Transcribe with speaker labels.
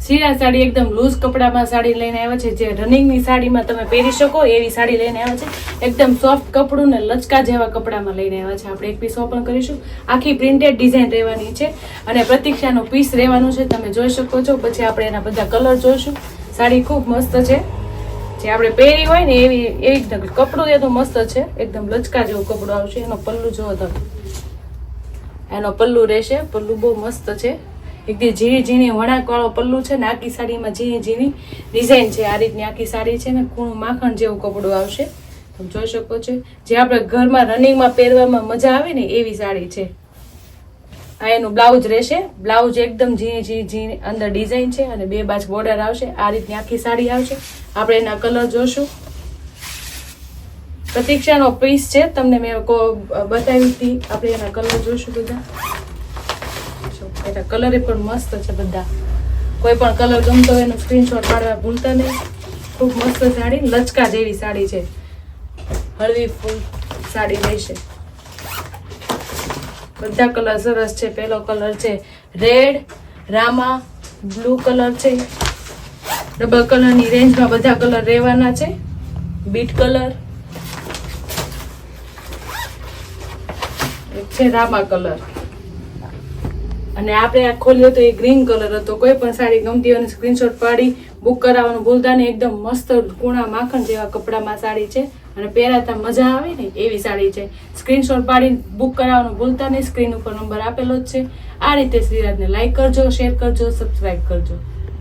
Speaker 1: સીરા સાડી એકદમ લૂઝ કપડામાં સાડી લઈને આવ્યા છે, જે રનિંગની સાડીમાં તમે પહેરી શકો એવી સાડી લઈને આવ્યા છે। એકદમ સોફ્ટ કપડું ને લચકા જેવા કપડામાં લઈને આવ્યા છે। આપણે એક પીસ ઓપન કરીશું, આખી પ્રિન્ટેડ ડિઝાઇન રહેવાની છે અને પ્રતીક્ષાનો પીસ રહેવાનું છે, તમે જોઈ શકો છો। પછી આપણે એના બધા કલર જોઈશું। સાડી ખૂબ મસ્ત છે, જે આપણે પહેરી હોય ને એવી એકદમ કપડું એ તો મસ્ત છે, એકદમ લચકા જેવું કપડું આવશે। એનો પલ્લુ જોવો તમે, એનો પલ્લુ રહેશે, પલ્લુ બહુ મસ્ત છે, એકદમ ઝીણી ઝીણી વણાક વાળો પલ્લુ છે ને આખી સાડીમાં ઝીણી ઝીણી ડિઝાઇન છે। આ રીતની આખી સાડી છે ને કૂણું માખણ જેવું કપડું આવશે, તમે જોઈ શકો છો, જે આપણે ઘરમાં રનિંગમાં પહેરવામાં મજા આવે ને એવી સાડી છે। આ એનું બ્લાઉઝ રહેશે, બ્લાઉઝ એકદમ ઝીણી ઝીણી અંદર ડિઝાઇન છે અને બે બાજુ બોર્ડર આવશે। આ રીતની આખી સાડી આવશે। આપણે એના કલર જોશું। પ્રતીક્ષાનો પીસ છે, તમને મેં બતાવી હતી, આપણે એના કલર જોશું બધા। એના કલર પણ મસ્ત છે બધા, કોઈ પણ કલર ગમતો હોય એનો સ્ક્રીનશોટ પાડવા ભૂલતા નહીં। ખૂબ મસ્ત સાડી, લચકા જેવી સાડી છે, હળવી ફૂલ સાડી રહેશે। બધા કલર સરસ છે। પહેલો કલર છે રેડ, રામા બ્લુ કલર છે, ડબલ કલરની રેન્જમાં બધા કલર રહેવાના છે, બીટ કલર, એક છે રામા કલર, અને આપણે આ ખોલ્યો તો એ ગ્રીન કલર હતો। કોઈ પણ સાડી ગમતી હોય સ્ક્રીનશોટ પાડી બુક કરાવવાનું ભૂલતા નહીં, એકદમ મસ્ત કૂણા માખણ જેવા કપડામાં સાડી છે અને પહેરાતા મજા આવે ને એવી સાડી છે। સ્ક્રીનશોટ પાડી બુક કરાવવાનું ભૂલતા નહીં, સ્ક્રીન ઉપર નંબર આપેલો જ છે। આ રીતે શ્રીરાજને લાઈક કરજો, શેર કરજો, સબસ્ક્રાઈબ કરજો।